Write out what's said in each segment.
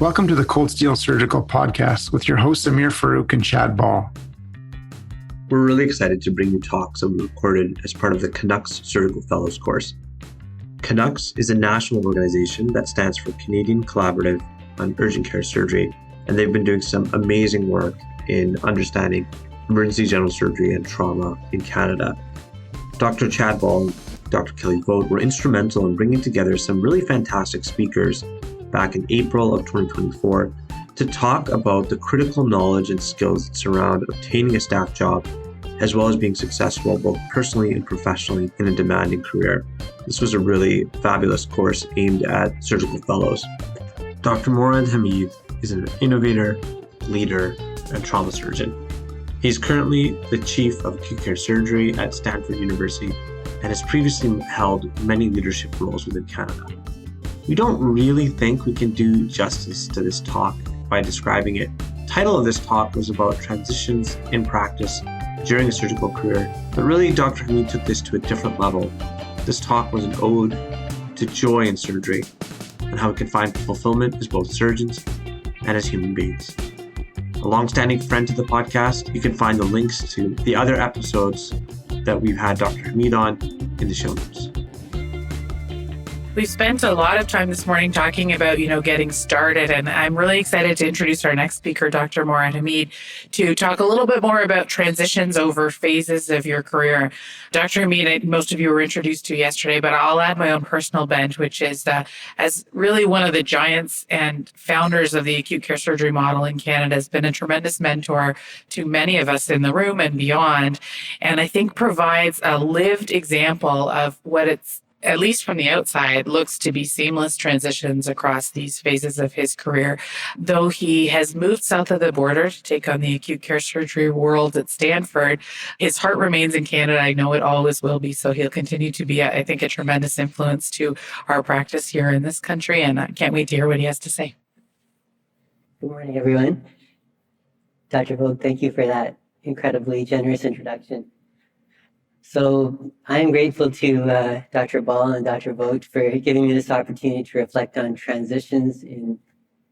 Welcome to the Cold Steel Surgical Podcast with your hosts Amir Farouk and Chad Ball. We're really excited to bring you talks that we recorded as part of the CANUCS Surgical Fellows course. CANUCS is a national organization that stands for Canadian Collaborative on Urgent Care Surgery, and they've been doing some amazing work in understanding emergency general surgery and trauma in Canada. Dr. Chad Ball and Dr. Kelly Vogt were instrumental in bringing together some really fantastic speakers back in April of 2024 to talk about the critical knowledge and skills that surround obtaining a staff job, as well as being successful both personally and professionally in a demanding career. This was a really fabulous course aimed at surgical fellows. Dr. Morad Hameed is an innovator, leader, and trauma surgeon. He's currently the chief of acute care surgery at Stanford University and has previously held many leadership roles within Canada. We don't really think we can do justice to this talk by describing it. The title of this talk was about transitions in practice during a surgical career, but really Dr. Hameed took this to a different level. This talk was an ode to joy in surgery and how we can find fulfillment as both surgeons and as human beings. A long-standing friend to the podcast, you can find the links to the other episodes that we've had Dr. Hameed on in the show notes. We've spent a lot of time this morning talking about, getting started, and I'm really excited to introduce our next speaker, Dr. Morad Hameed, to talk a little bit more about transitions over phases of your career. Dr. Hameed, most of you were introduced to yesterday, but I'll add my own personal bent, which is as really one of the giants and founders of the acute care surgery model in Canada, has been a tremendous mentor to many of us in the room and beyond, and I think provides a lived example of what it's, at least from the outside, looks to be seamless transitions across these phases of his career. Though he has moved south of the border to take on the acute care surgery world at Stanford, his heart remains in Canada. I know it always will be. So he'll continue to be, I think, a tremendous influence to our practice here in this country. And I can't wait to hear what he has to say. Good morning, everyone. Dr. Vogt, thank you for that incredibly generous introduction. So I'm grateful to Dr. Ball and Dr. Vogt for giving me this opportunity to reflect on transitions in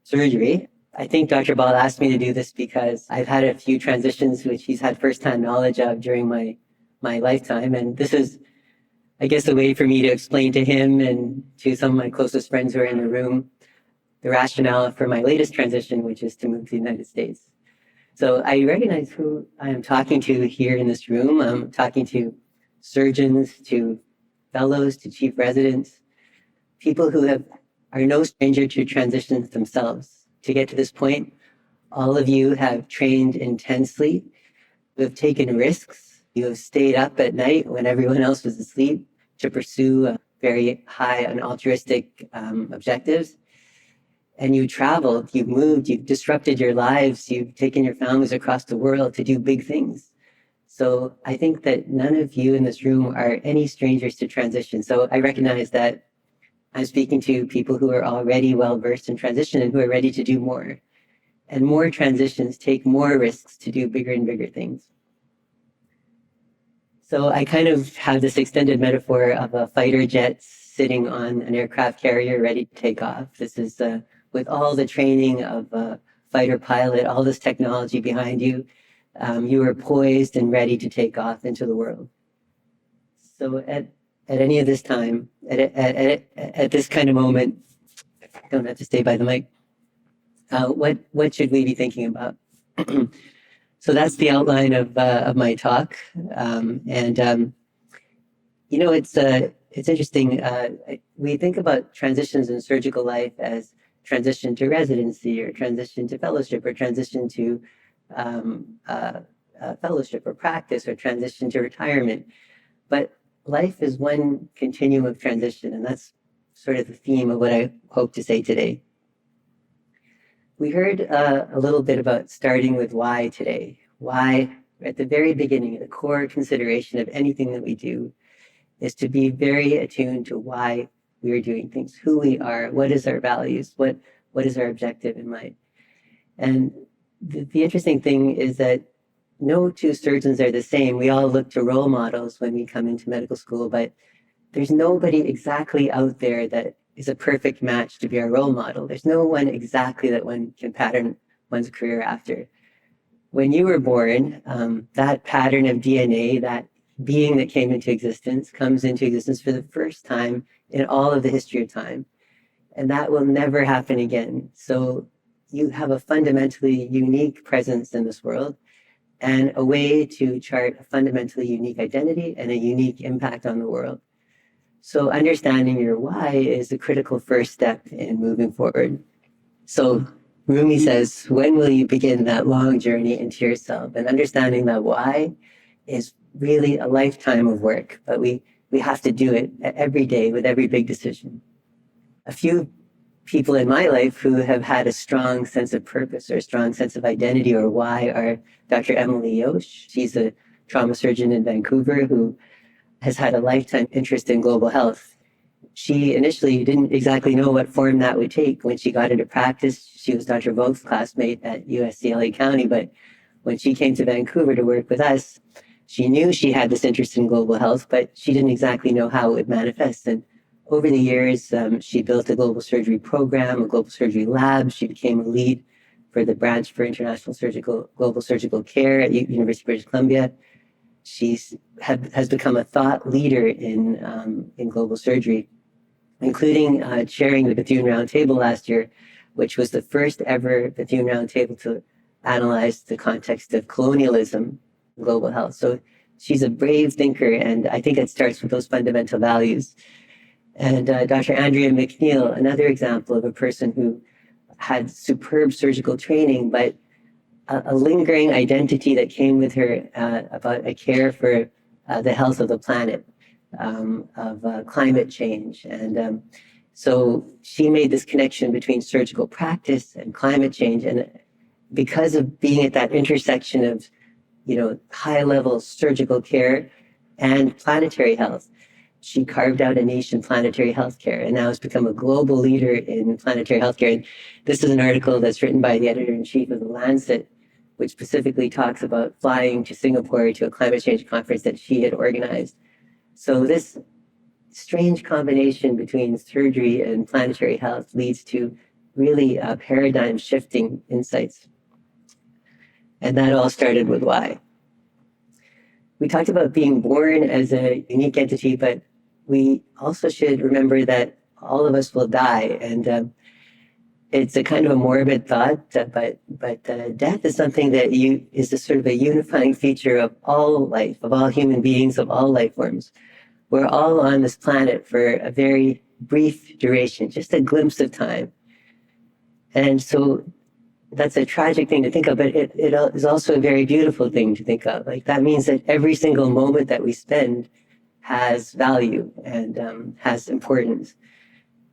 surgery. I think Dr. Ball asked me to do this because I've had a few transitions which he's had firsthand knowledge of during my lifetime. And this is, I guess, a way for me to explain to him and to some of my closest friends who are in the room the rationale for my latest transition, which is to move to the United States. So I recognize who I am talking to here in this room. I'm talking to surgeons, to fellows, to chief residents, people who are no stranger to transitions themselves. To get to this point, all of you have trained intensely, you have taken risks, you have stayed up at night when everyone else was asleep to pursue very high and altruistic objectives. And you traveled, you've moved, you've disrupted your lives, you've taken your families across the world to do big things. So I think that none of you in this room are any strangers to transition. So I recognize that I'm speaking to people who are already well-versed in transition and who are ready to do more. And more transitions take more risks to do bigger and bigger things. So I kind of have this extended metaphor of a fighter jet sitting on an aircraft carrier ready to take off. This is with all the training of a fighter pilot, all this technology behind you, you are poised and ready to take off into the world. So at any of this time, at this kind of moment, don't have to stay by the mic, what should we be thinking about? So that's the outline of my talk. It's interesting. We think about transitions in surgical life as transition to residency or transition to fellowship or transition to fellowship or practice or transition to retirement. But life is one continuum of transition, and that's sort of the theme of what I hope to say today. We heard a little bit about starting with why today. Why, at the very beginning, the core consideration of anything that we do is to be very attuned to why we are doing things, who we are, what is our values, what is our objective in mind. And the interesting thing is that no two surgeons are the same. We all look to role models when we come into medical school, but there's nobody exactly out there that is a perfect match to be our role model. There's no one exactly that one can pattern one's career after. When you were born, that pattern of DNA, that being that came into existence, comes into existence for the first time in all of the history of time. And that will never happen again. So you have a fundamentally unique presence in this world and a way to chart a fundamentally unique identity and a unique impact on the world. So understanding your why is a critical first step in moving forward. So Rumi says, when will you begin that long journey into yourself? And understanding that why is really a lifetime of work, but we have to do it every day with every big decision. A few people in my life who have had a strong sense of purpose or a strong sense of identity or why are Dr. Emily Yosh. She's a trauma surgeon in Vancouver who has had a lifetime interest in global health. She initially didn't exactly know what form that would take. When she got into practice, she was Dr. Vogt's classmate at USC LA County, but when she came to Vancouver to work with us, she knew she had this interest in global health, but she didn't exactly know how it would manifest. And over the years, she built a global surgery program, a global surgery lab. She became a lead for the branch for international global surgical care at University of British Columbia. She has become a thought leader in global surgery, including chairing the Bethune Roundtable last year, which was the first ever Bethune Roundtable to analyze the context of colonialism in global health. So she's a brave thinker, and I think it starts with those fundamental values. And Dr. Andrea McNeil, another example of a person who had superb surgical training, but a lingering identity that came with her about a care for the health of the planet, of climate change. And so she made this connection between surgical practice and climate change. And because of being at that intersection of, high-level surgical care and planetary health, she carved out a niche in planetary healthcare and now has become a global leader in planetary healthcare. And this is an article that's written by the editor-in-chief of The Lancet, which specifically talks about flying to Singapore to a climate change conference that she had organized. So this strange combination between surgery and planetary health leads to really paradigm-shifting insights. And that all started with why. We talked about being born as a unique entity, but we also should remember that all of us will die. And it's a kind of a morbid thought, but death is something that is a sort of a unifying feature of all life, of all human beings, of all life forms. We're all on this planet for a very brief duration, just a glimpse of time. And so that's a tragic thing to think of, but it is also a very beautiful thing to think of. Like, that means that every single moment that we spend has value and has importance.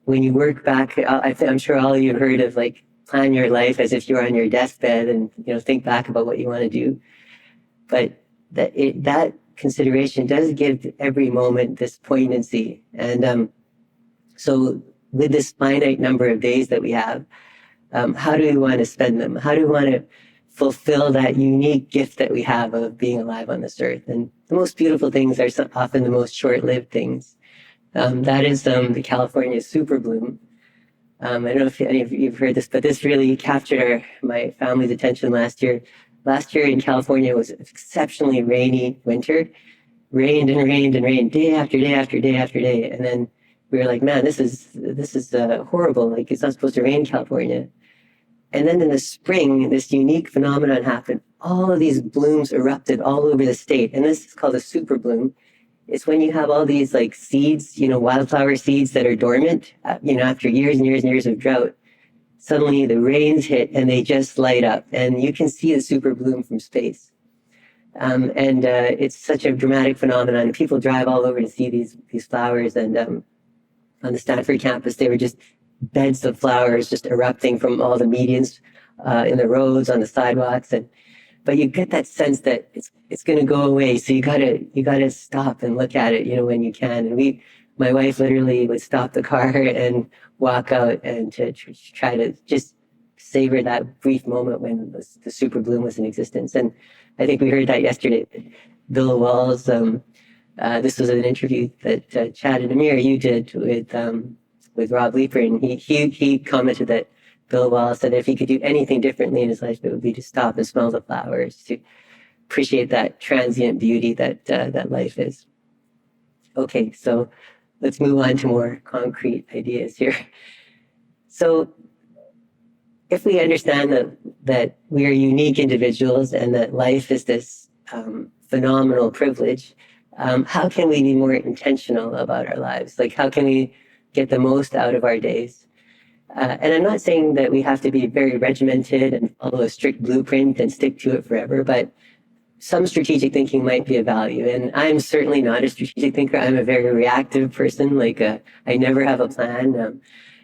When you work back, I'm sure all of you have heard of, like, plan your life as if you're on your deathbed and, think back about what you want to do. But that consideration does give every moment this poignancy. And so with this finite number of days that we have, how do we want to spend them? How do we want to fulfill that unique gift that we have of being alive on this earth? And the most beautiful things are often the most short-lived things. That is the California super bloom. I don't know if any of you have heard this, but this really captured my family's attention last year. Last year in California was an exceptionally rainy winter. Rained and rained and rained, day after day after day after day. And then we were like, man, this is horrible. Like, it's not supposed to rain in California. And then in the spring, this unique phenomenon happened. All of these blooms erupted all over the state. And this is called a super bloom. It's when you have all these, like, seeds, wildflower seeds that are dormant, after years and years and years of drought. Suddenly the rains hit and they just light up. And you can see the super bloom from space. And it's such a dramatic phenomenon. People drive all over to see these flowers. And on the Stanford campus, they were just beds of flowers just erupting from all the medians in the roads, on the sidewalks. But you get that sense that it's going to go away. So you gotta stop and look at it, when you can. And my wife literally would stop the car and walk out and to try to just savor that brief moment when the super bloom was in existence. And I think we heard that yesterday. Bill Walls, this was an interview that Chad and Amir, you did with with Rob Leeper, and he commented that Bill Wallace said if he could do anything differently in his life, it would be to stop and smell the flowers, to appreciate that transient beauty that life is. Okay, so let's move on to more concrete ideas here. So if we understand that we are unique individuals and that life is this phenomenal privilege, how can we be more intentional about our lives? Like, how can we get the most out of our days? And I'm not saying that we have to be very regimented and follow a strict blueprint and stick to it forever, but some strategic thinking might be of value. And I'm certainly not a strategic thinker. I'm a very reactive person. Like, I never have a plan.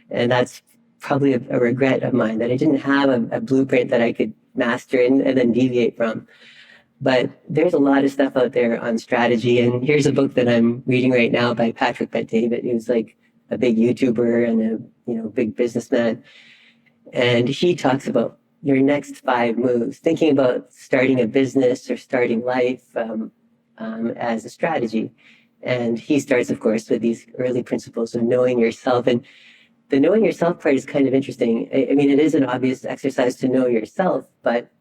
And that's probably a regret of mine, that I didn't have a blueprint that I could master and then deviate from. But there's a lot of stuff out there on strategy. And here's a book that I'm reading right now by Patrick Bet-David, who's like a big YouTuber and a big businessman. And he talks about your next 5 moves, thinking about starting a business or starting life as a strategy. And he starts, of course, with these early principles of knowing yourself. And the knowing yourself part is kind of interesting. I mean, it is an obvious exercise to know yourself, but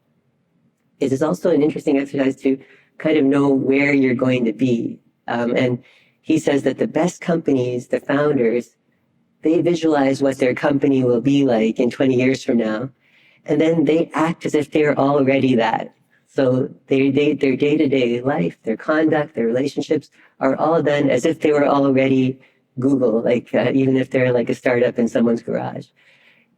it is also an interesting exercise to kind of know where you're going to be. And he says that the best companies, the founders, they visualize what their company will be like in 20 years from now. And then they act as if they're already that. So their day-to-day life, their conduct, their relationships are all done as if they were already Google, like even if they're like a startup in someone's garage.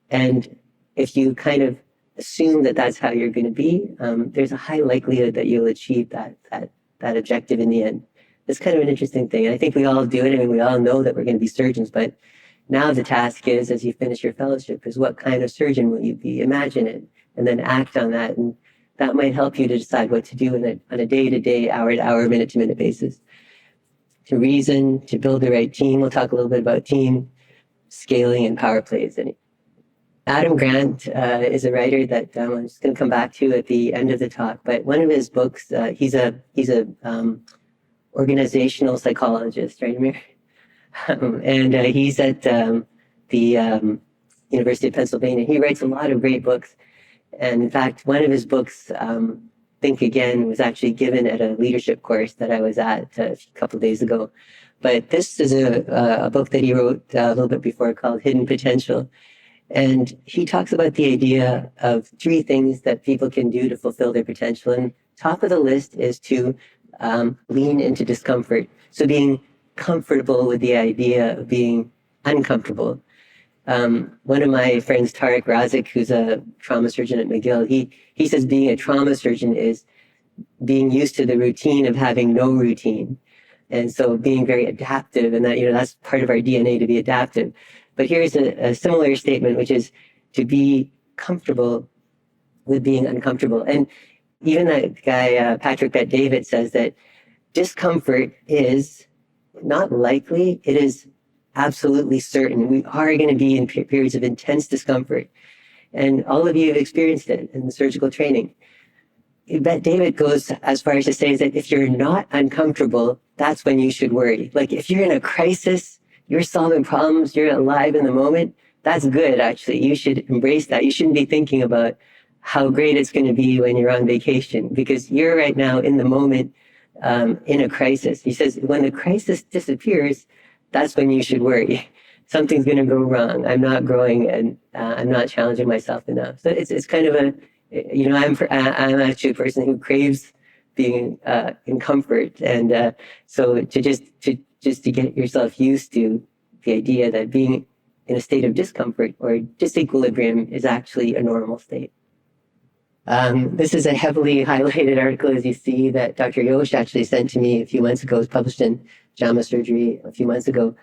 And if you kind of assume that that's how you're going to be, there's a high likelihood that you'll achieve that objective in the end. It's kind of an interesting thing. And I think we all do it. I mean, we all know that we're going to be surgeons, but now the task is, as you finish your fellowship, is what kind of surgeon will you be? Imagine it, and then act on that. And that might help you to decide what to do on a day-to-day, hour-to-hour, minute-to-minute basis. To reason, to build the right team. We'll talk a little bit about team scaling and power plays. And Adam Grant is a writer that I'm just going to come back to at the end of the talk. But one of his books, he's a organizational psychologist, right, Amir? And he's at the University of Pennsylvania. He writes a lot of great books. And in fact, one of his books, Think Again, was actually given at a leadership course that I was at a couple of days ago. But this is a book that he wrote a little bit before called Hidden Potential. And he talks about the idea of 3 things that people can do to fulfill their potential. And top of the list is to lean into discomfort. So being comfortable with the idea of being uncomfortable. One of my friends, Tariq Razik, who's a trauma surgeon at McGill, he says being a trauma surgeon is being used to the routine of having no routine. And so being very adaptive, and that's part of our DNA, to be adaptive. But here's a similar statement, which is to be comfortable with being uncomfortable. And even that guy, Patrick Bet-David, says that discomfort is not likely, it is absolutely certain. We are going to be in periods of intense discomfort. And all of you have experienced it in the surgical training. Bet-David goes as far as to say that if you're not uncomfortable, that's when you should worry. Like if you're in a crisis, you're solving problems, you're alive in the moment, that's good, actually. You should embrace that. You shouldn't be thinking about how great it's going to be when you're on vacation, because you're right now in the moment, in a crisis. He says, when the crisis disappears, that's when you should worry. Something's going to go wrong. I'm not growing, and I'm not challenging myself enough. So it's kind of I'm actually a person who craves being in comfort, and so to get yourself used to the idea that being in a state of discomfort or disequilibrium is actually a normal state. This is a heavily highlighted article, as you see, that Dr. Yosh actually sent to me a few months ago. It was published in JAMA Surgery a few months ago.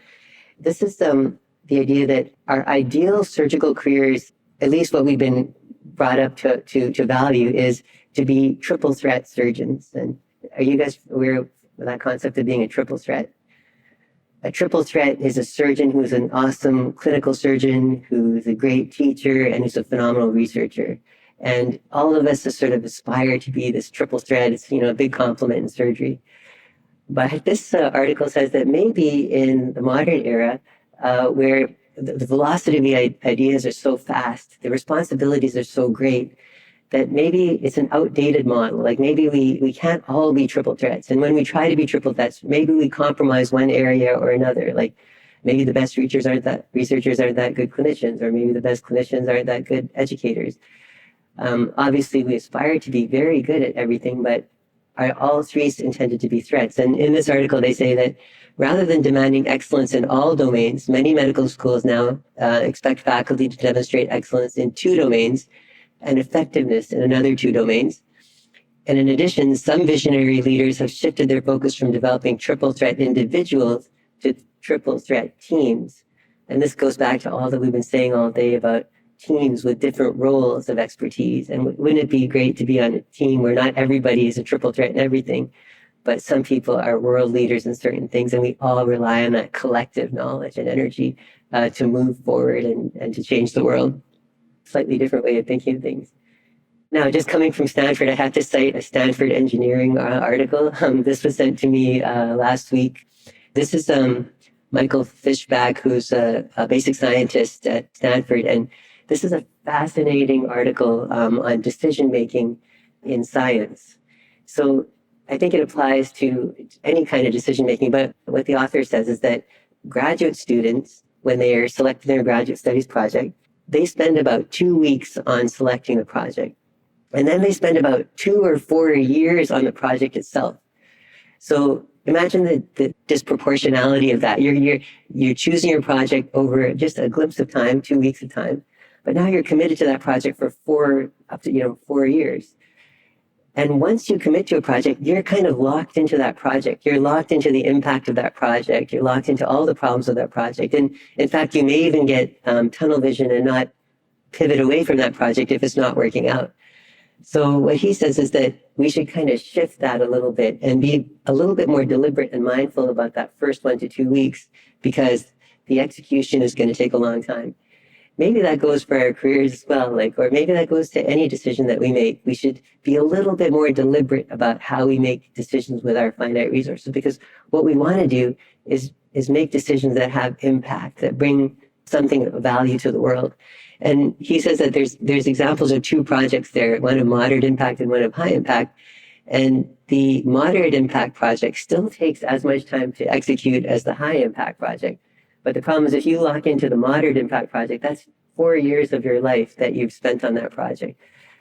This is the idea that our ideal surgical careers, at least what we've been brought up to value, is to be triple threat surgeons. And are you guys aware of that concept of being a triple threat? A triple threat is a surgeon who's an awesome clinical surgeon, who's a great teacher, and who's a phenomenal researcher. And all of us sort of aspire to be this triple threat. It's, a big compliment in surgery. But this article says that maybe in the modern era, where the velocity of the ideas are so fast, the responsibilities are so great that maybe it's an outdated model. Like maybe we can't all be triple threats. And when we try to be triple threats, maybe we compromise one area or another. Like maybe the best researchers aren't that good clinicians, or maybe the best clinicians aren't that good educators. Obviously, we aspire to be very good at everything, but are all three intended to be threats? And in this article, they say that rather than demanding excellence in all domains, many medical schools now expect faculty to demonstrate excellence in 2 domains and effectiveness in another 2 domains. And in addition, some visionary leaders have shifted their focus from developing triple threat individuals to triple threat teams. And this goes back to all that we've been saying all day about teams with different roles of expertise. And wouldn't it be great to be on a team where not everybody is a triple threat in everything, but some people are world leaders in certain things, and we all rely on that collective knowledge and energy to move forward and to change the world. Slightly different way of thinking of things. Now, just coming from Stanford, I have to cite a Stanford engineering article. This was sent to me last week. This is Michael Fishback, who's a basic scientist at Stanford, and this is a fascinating article on decision-making in science. So I think it applies to any kind of decision-making, but what the author says is that graduate students, when they are selecting their graduate studies project, they spend about 2 weeks on selecting the project. And then they spend about 2 or 4 years on the project itself. So imagine the disproportionality of that. You're choosing your project over just a glimpse of time, 2 weeks of time, but now you're committed to that project for 4 years. And once you commit to a project, you're kind of locked into that project. You're locked into the impact of that project. You're locked into all the problems of that project. And in fact, you may even get tunnel vision and not pivot away from that project if it's not working out. So what he says is that we should kind of shift that a little bit and be a little bit more deliberate and mindful about that first 1 to 2 weeks, because the execution is going to take a long time. Maybe that goes for our careers as well, or maybe that goes to any decision that we make. We should be a little bit more deliberate about how we make decisions with our finite resources, because what we want to do is make decisions that have impact, that bring something of value to the world. And he says that there's examples of 2 projects there, one of moderate impact and one of high impact. And the moderate impact project still takes as much time to execute as the high impact project. But the problem is, if you lock into the moderate impact project, that's 4 years of your life that you've spent on that project.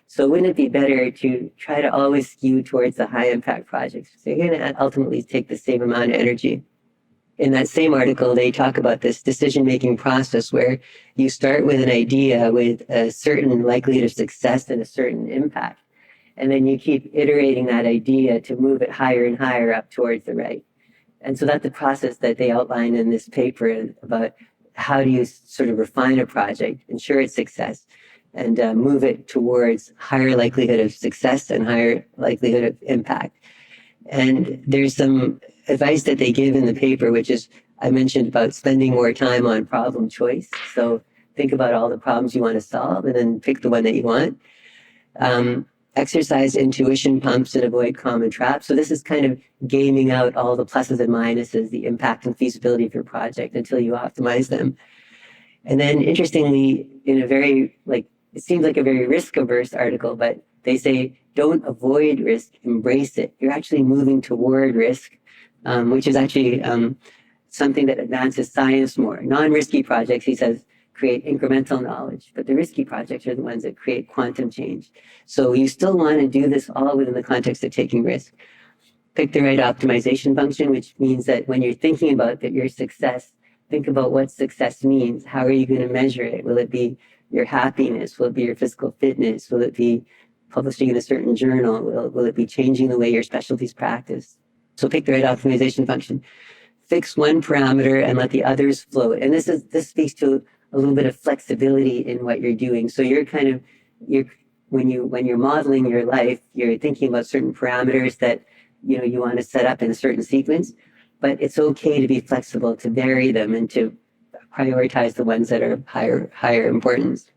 So wouldn't it be better to try to always skew towards the high impact projects? So you're going to ultimately take the same amount of energy. In that same article, they talk about this decision-making process where you start with an idea with a certain likelihood of success and a certain impact. And then you keep iterating that idea to move it higher and higher up towards the right. And so that's the process that they outline in this paper about how do you sort of refine a project, ensure its success, and move it towards higher likelihood of success and higher likelihood of impact. And there's some advice that they give in the paper, which is, I mentioned about spending more time on problem choice. So think about all the problems you want to solve and then pick the one that you want. Exercise intuition pumps and avoid common traps. So this is kind of gaming out all the pluses and minuses, the impact and feasibility of your project until you optimize them. And then interestingly, in a very, it seems like a very risk-averse article, but they say, don't avoid risk, embrace it. You're actually moving toward risk, which is actually something that advances science more. Non-risky projects, he says, create incremental knowledge, but the risky projects are the ones that create quantum change. So you still want to do this all within the context of taking risk. Pick the right optimization function, which means that when you're thinking about your success, think about what success means. How are you going to measure it? Will it be your happiness? Will it be your physical fitness? Will it be publishing in a certain journal? Will it be changing the way your specialties practice? So pick the right optimization function. Fix one parameter and let the others float. And this speaks to a little bit of flexibility in what you're doing. So when you're modeling your life, you're thinking about certain parameters that you want to set up in a certain sequence, but it's okay to be flexible, to vary them and to prioritize the ones that are higher importance.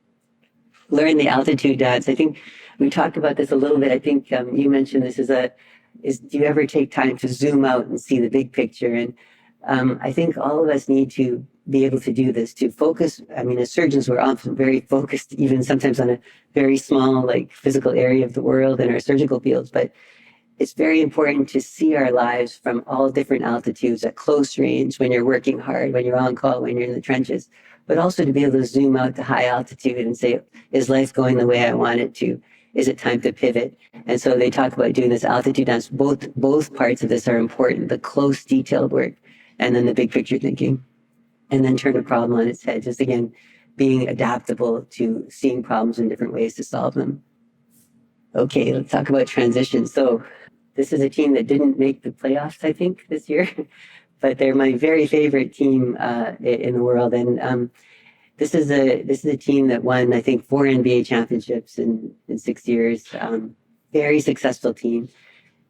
Learn the altitude dance. I think we talked about this a little bit. I think you mentioned this do you ever take time to zoom out and see the big picture? And I think all of us need to be able to do this, to focus. I mean, as surgeons, we're often very focused, even sometimes on a very small, like physical area of the world in our surgical fields. But it's very important to see our lives from all different altitudes at close range, when you're working hard, when you're on call, when you're in the trenches, but also to be able to zoom out to high altitude and say, is life going the way I want it to? Is it time to pivot? And so they talk about doing this altitude dance. Both parts of this are important, the close detailed work and then the big picture thinking, and then turn a problem on its head. Just again, being adaptable to seeing problems in different ways to solve them. Okay, let's talk about transition. So this is a team that didn't make the playoffs, I think, this year, but they're my very favorite team in the world. And this is a team that won, I think, 4 NBA championships in 6 years. Very successful team.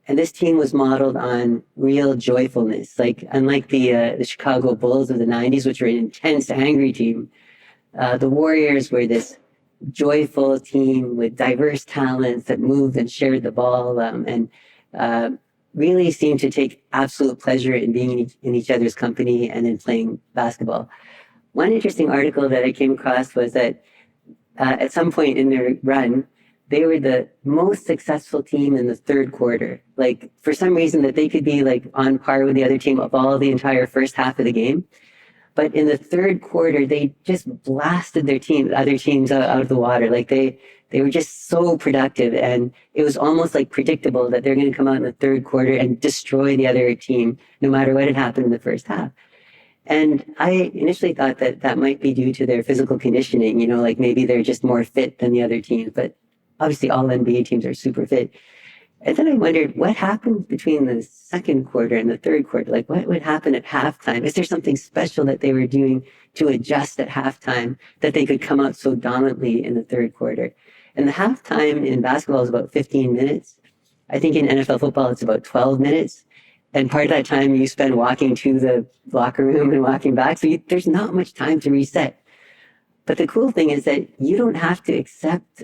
And this team was modeled on real joyfulness. Like, unlike the Chicago Bulls of the 90s, which were an intense, angry team, the Warriors were this joyful team with diverse talents that moved and shared the ball, and really seemed to take absolute pleasure in being in each other's company and in playing basketball. One interesting article that I came across was that at some point in their run, they were the most successful team in the third quarter. Like, for some reason that they could be like on par with the other team of all the entire first half of the game. But in the third quarter, they just blasted their other teams out of the water. Like, they were just so productive, and it was almost like predictable that they're going to come out in the third quarter and destroy the other team, no matter what had happened in the first half. And I initially thought that that might be due to their physical conditioning, like maybe they're just more fit than the other teams. But obviously all NBA teams are super fit. And then I wondered what happened between the second quarter and the third quarter. Like, what would happen at halftime? Is there something special that they were doing to adjust at halftime that they could come out so dominantly in the third quarter? And the halftime in basketball is about 15 minutes. I think in NFL football, it's about 12 minutes. And part of that time you spend walking to the locker room and walking back. So there's not much time to reset. But the cool thing is that you don't have to accept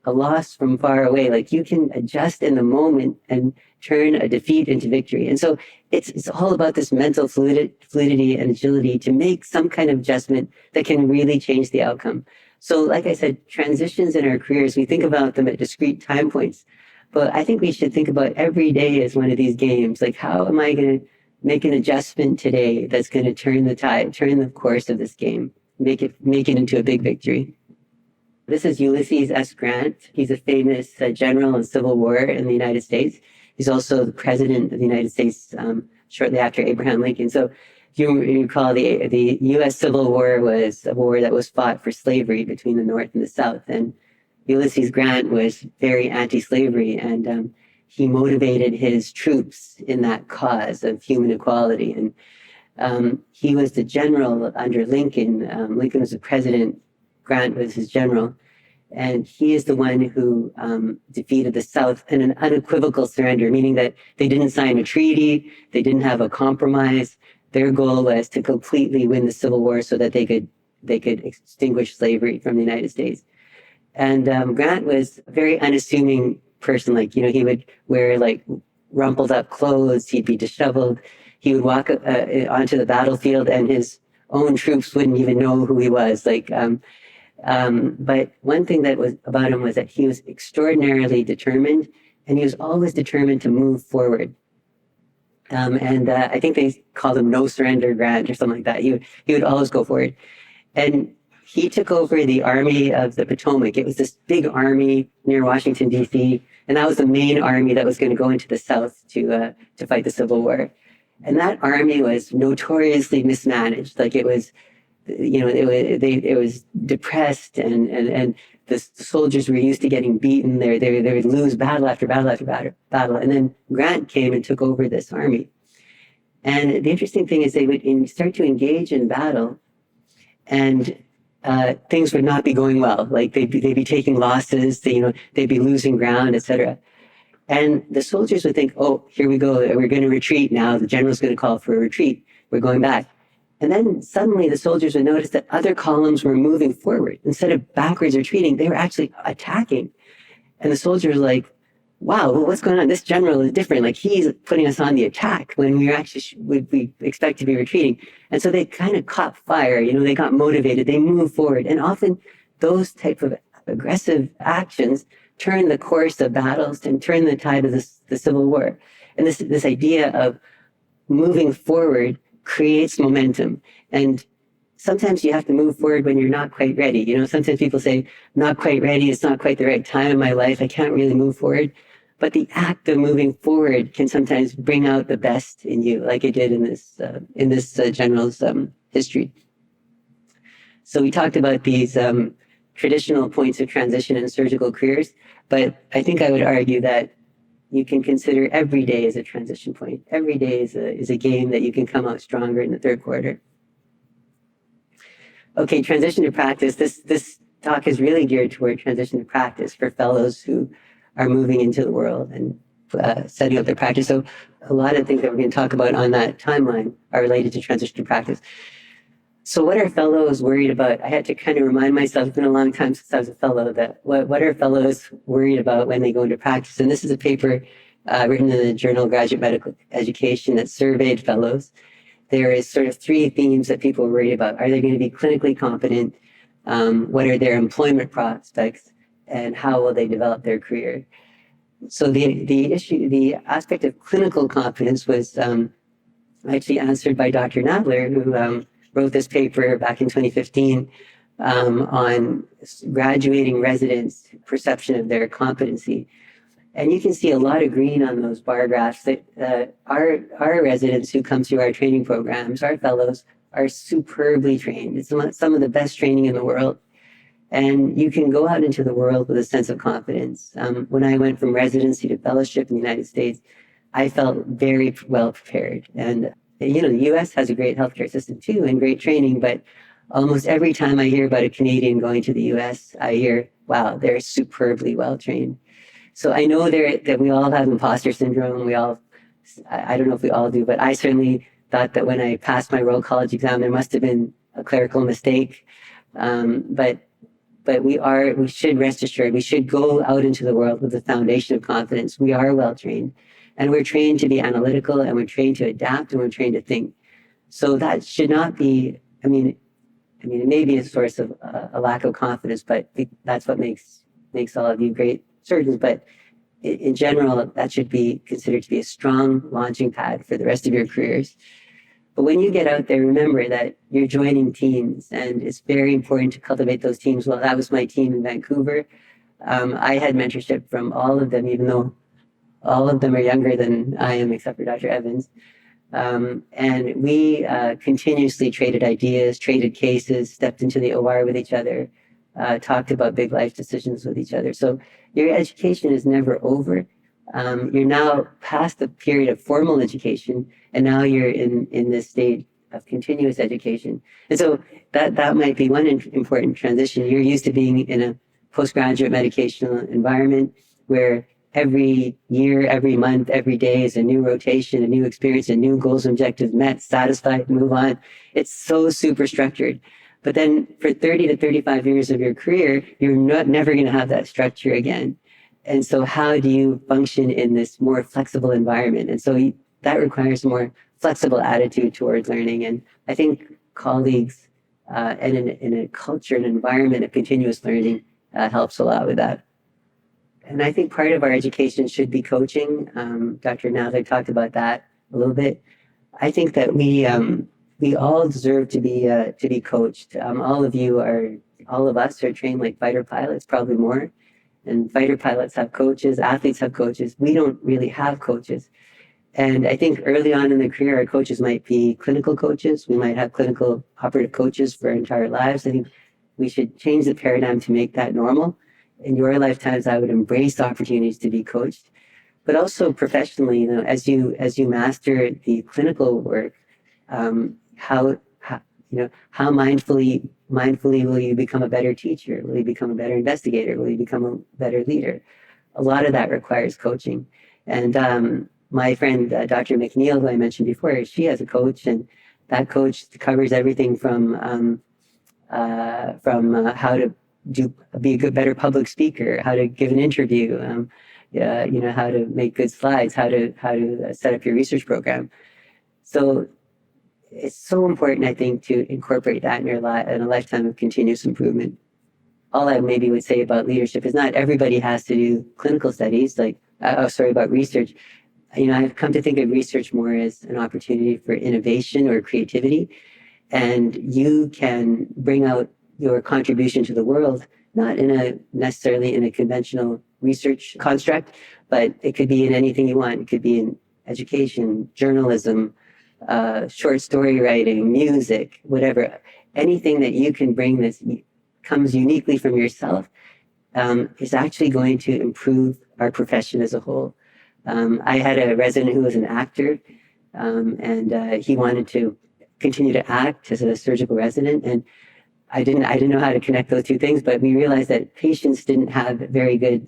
a loss from far away. Like, you can adjust in the moment and turn a defeat into victory. And so it's all about this mental fluidity and agility to make some kind of adjustment that can really change the outcome. So like I said, transitions in our careers, we think about them at discrete time points. But I think we should think about every day as one of these games. Like, how am I going to make an adjustment today that's going to turn the tide, turn the course of this game, make it into a big victory? This is Ulysses S. Grant. He's a famous general in Civil War in the United States. He's also the president of the United States shortly after Abraham Lincoln. So if you recall, the U.S. Civil War was a war that was fought for slavery between the North and the South. And Ulysses Grant was very anti-slavery, and he motivated his troops in that cause of human equality. And he was the general under Lincoln. Lincoln was the president. Grant was his general. And he is the one who defeated the South in an unequivocal surrender, meaning that they didn't sign a treaty, they didn't have a compromise. Their goal was to completely win the Civil War so that they could extinguish slavery from the United States. And Grant was a very unassuming person. Like, he would wear like rumpled up clothes, he'd be disheveled, he would walk onto the battlefield and his own troops wouldn't even know who he was. But one thing that was about him was that he was extraordinarily determined, and he was always determined to move forward. I think they called him No Surrender Grant or something like that. He would always go forward. And he took over the Army of the Potomac. It was this big army near Washington, D.C., and that was the main army that was going to go into the South to fight the Civil War. And that army was notoriously mismanaged. Like, it was, it was depressed, and the soldiers were used to getting beaten. They would lose battle after battle after battle. And then Grant came and took over this army. And the interesting thing is they would start to engage in battle, and things would not be going well. Like, they'd be taking losses, they'd be losing ground, etc. And the soldiers would think, oh, here we go. We're going to retreat now. The general's going to call for a retreat. We're going back. And then suddenly the soldiers would notice that other columns were moving forward. Instead of backwards retreating, they were actually attacking. And the soldiers were like, wow, well, what's going on? This general is different. Like he's putting us on the attack when we actually would we expect to be retreating. And so they kind of caught fire, they got motivated, they moved forward. And often those type of aggressive actions turn the course of battles and turn the tide of the Civil War. And this idea of moving forward creates momentum. And sometimes you have to move forward when you're not quite ready. Sometimes people say, not quite ready, it's not quite the right time in my life, I can't really move forward. But the act of moving forward can sometimes bring out the best in you, like it did in this general's history. So we talked about these traditional points of transition in surgical careers, but I think I would argue that you can consider every day as a transition point. Every day is a game that you can come out stronger in the third quarter. Okay, transition to practice. This talk is really geared toward transition to practice for fellows who are moving into the world and setting up their practice. So a lot of things that we're going to talk about on that timeline are related to transition to practice. So what are fellows worried about? I had to kind of remind myself, it's been a long time since I was a fellow, that what are fellows worried about when they go into practice? And this is a paper written in the journal Graduate Medical Education that surveyed fellows. There is sort of three themes that people are worried about. Are they going to be clinically competent? What are their employment prospects? And how will they develop their career? So the aspect of clinical competence was actually answered by Dr. Nadler, who wrote this paper back in 2015 on graduating residents' perception of their competency. And you can see a lot of green on those bar graphs that our residents who come through our training programs, our fellows, are superbly trained. It's some of the best training in the world. And you can go out into the world with a sense of confidence. When I went from residency to fellowship in the United States, I felt very well prepared. And, the U.S. has a great healthcare system too and great training, but almost every time I hear about a Canadian going to the U.S., I hear, wow, they're superbly well trained. So I know that we all have imposter syndrome. I don't know if we all do, but I certainly thought that when I passed my Royal College exam, there must have been a clerical mistake. But we should rest assured, we should go out into the world with a foundation of confidence. We are well trained, and we're trained to be analytical, and we're trained to adapt, and we're trained to think. So that should not be, it may be a source of a lack of confidence, but that's what makes all of you great surgeons. But in general, that should be considered to be a strong launching pad for the rest of your careers. But when you get out there, remember that you're joining teams, and it's very important to cultivate those teams. Well, that was my team in Vancouver. I had mentorship from all of them, even though all of them are younger than I am, except for Dr. Evans. And we continuously traded ideas, traded cases, stepped into the OR with each other, talked about big life decisions with each other. So your education is never over. You're now past the period of formal education, and now you're in this stage of continuous education. And so that might be one important transition. You're used to being in a postgraduate medication environment where every year, every month, every day is a new rotation, a new experience, a new goals and objectives met, satisfied, move on. It's so super structured. But then for 30 to 35 years of your career, you're never going to have that structure again. And so how do you function in this more flexible environment? And so that requires a more flexible attitude towards learning. And I think colleagues and in a culture, an environment of continuous learning helps a lot with that. And I think part of our education should be coaching. Dr. Nadler talked about that a little bit. I think that we all deserve to be coached. All of us are trained like fighter pilots, probably more. And fighter pilots have coaches, athletes have coaches. We don't really have coaches. And I think early on in the career, our coaches might be clinical coaches. We might have clinical operative coaches for our entire lives. I think we should change the paradigm to make that normal. In your lifetimes, I would embrace opportunities to be coached, but also professionally, as you master the clinical work, how mindfully will you become a better teacher? Will you become a better investigator? Will you become a better leader? A lot of that requires coaching. And my friend, Dr. McNeil, who I mentioned before, she has a coach, and that coach covers everything from how to be a better public speaker, how to give an interview, how to make good slides, how to set up your research program. So it's so important, I think, to incorporate that in in a lifetime of continuous improvement. All I maybe would say about leadership is not everybody has to do clinical studies, about research. I've come to think of research more as an opportunity for innovation or creativity. And you can bring out your contribution to the world, not necessarily in a conventional research construct, but it could be in anything you want. It could be in education, journalism, short story writing, music, whatever. Anything that you can bring that comes uniquely from yourself is actually going to improve our profession as a whole. I had a resident who was an actor, and he wanted to continue to act as a surgical resident. And I didn't know how to connect those two things, but we realized that patients didn't have very good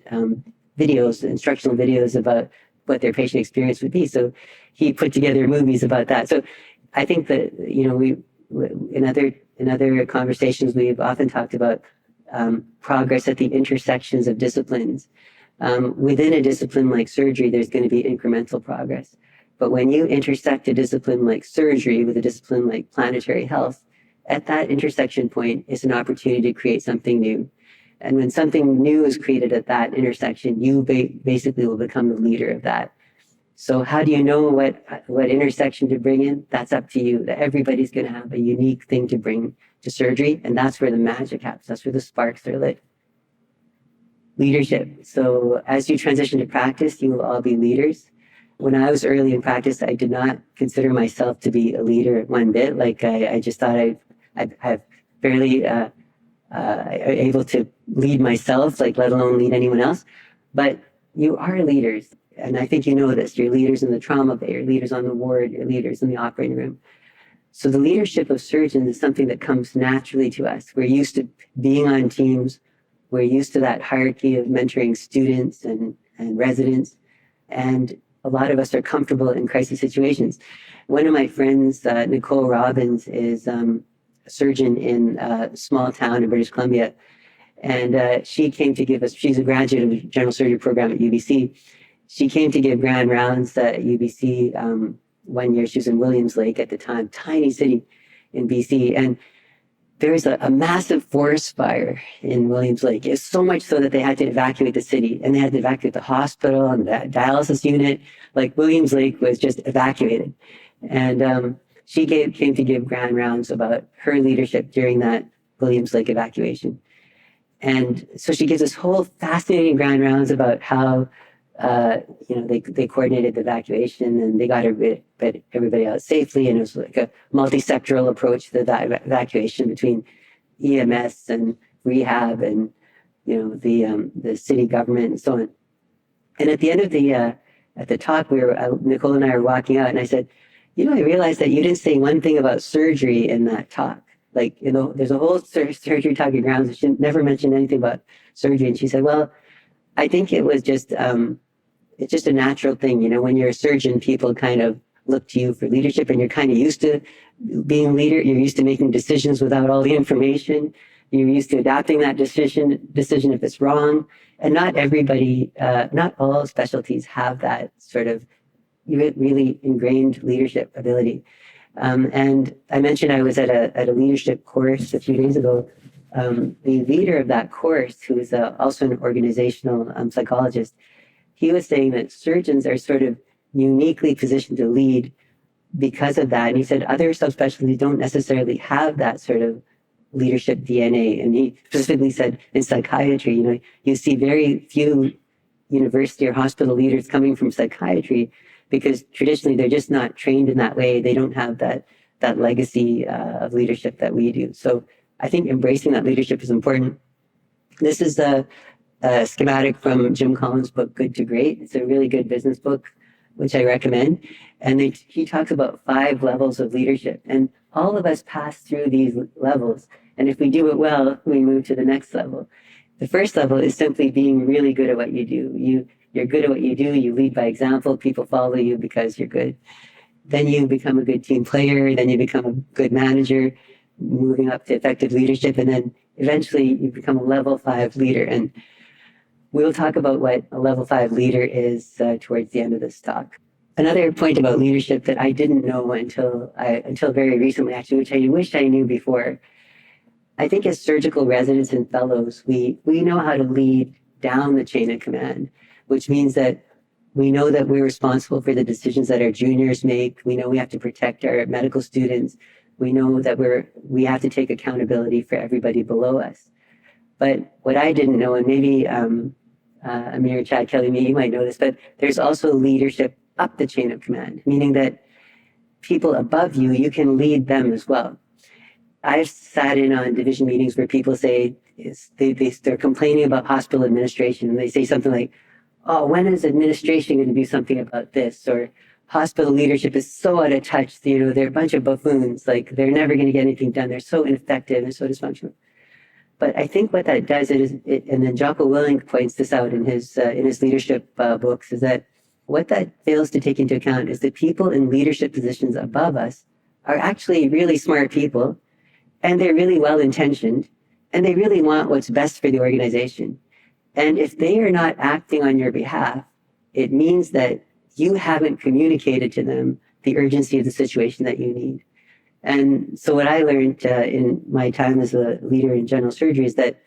instructional videos about what their patient experience would be. So he put together movies about that. So I think that, in other conversations, we've often talked about progress at the intersections of disciplines. Within a discipline like surgery, there's going to be incremental progress. But when you intersect a discipline like surgery with a discipline like planetary health, at that intersection point is an opportunity to create something new. And when something new is created at that intersection, you basically will become the leader of that. So how do you know what intersection to bring in? That's up to you. Everybody's going to have a unique thing to bring to surgery, and that's where the magic happens. That's where the sparks are lit. Leadership. So as you transition to practice, you will all be leaders. When I was early in practice, I did not consider myself to be a leader one bit. I just thought I've barely able to lead myself, let alone lead anyone else. But you are leaders. And I think you know this. You're leaders in the trauma bay, you're leaders on the ward, you're leaders in the operating room. So the leadership of surgeons is something that comes naturally to us. We're used to being on teams. We're used to that hierarchy of mentoring students and residents. And a lot of us are comfortable in crisis situations. One of my friends, Nicole Robbins, is a surgeon in a small town in British Columbia. And she came to give us, she's a graduate of the general surgery program at UBC. She came to give grand rounds at UBC one year. She was in Williams Lake at the time, tiny city in BC. And there was a massive forest fire in Williams Lake. It's so much so that they had to evacuate the city, and they had to evacuate the hospital and the dialysis unit. Williams Lake was just evacuated. And she came to give grand rounds about her leadership during that Williams Lake evacuation. And so she gives this whole fascinating grand rounds about how they coordinated the evacuation and they got everybody out safely. And it was like a multi-sectoral approach to the evacuation between EMS and rehab and, the city government and so on. And at the end of the talk, Nicole and I were walking out and I said, I realized that you didn't say one thing about surgery in that talk. There's a whole surgery talk at grounds. She never mentioned anything about surgery. And she said, well, I think it was just, it's just a natural thing. When you're a surgeon, people kind of look to you for leadership and you're kind of used to being a leader. You're used to making decisions without all the information. You're used to adapting that decision if it's wrong. And not everybody, not all specialties have that sort of really ingrained leadership ability. And I mentioned I was at a leadership course a few days ago. The leader of that course, who is also an organizational psychologist, he was saying that surgeons are sort of uniquely positioned to lead because of that. And he said other subspecialties don't necessarily have that sort of leadership DNA. And he specifically said in psychiatry, you see very few university or hospital leaders coming from psychiatry because traditionally they're just not trained in that way. They don't have that legacy of leadership that we do. So I think embracing that leadership is important. This is a schematic from Jim Collins' book, Good to Great. It's a really good business book, which I recommend. And he talks about 5 levels of leadership. And all of us pass through these levels. And if we do it well, we move to the next level. The first level is simply being really good at what you do. You're good at what you do. You lead by example. People follow you because you're good. Then you become a good team player. Then you become a good manager, moving up to effective leadership. And then eventually you become a level 5 leader. And we'll talk about what a level 5 leader is towards the end of this talk. Another point about leadership that I didn't know until very recently, actually, which I wished I knew before. I think as surgical residents and fellows, we know how to lead down the chain of command, which means that we know that we're responsible for the decisions that our juniors make. We know we have to protect our medical students. We know that we have to take accountability for everybody below us. But what I didn't know, and maybe Amir, Chad, Kelly, me, you might know this, but there's also leadership up the chain of command, meaning that people above you, you can lead them as well. I've sat in on division meetings where people say they're complaining about hospital administration, and they say something like, "Oh, when is administration going to do something about this?" Or hospital leadership is so out of touch. They're a bunch of buffoons. Like, they're never going to get anything done. They're so ineffective and so dysfunctional. But I think what that does and then Jocko Willink points this out in his leadership books, is that what that fails to take into account is that people in leadership positions above us are actually really smart people, and they're really well-intentioned, and they really want what's best for the organization. And if they are not acting on your behalf, it means that you haven't communicated to them the urgency of the situation that you need. And so what I learned in my time as a leader in general surgery is that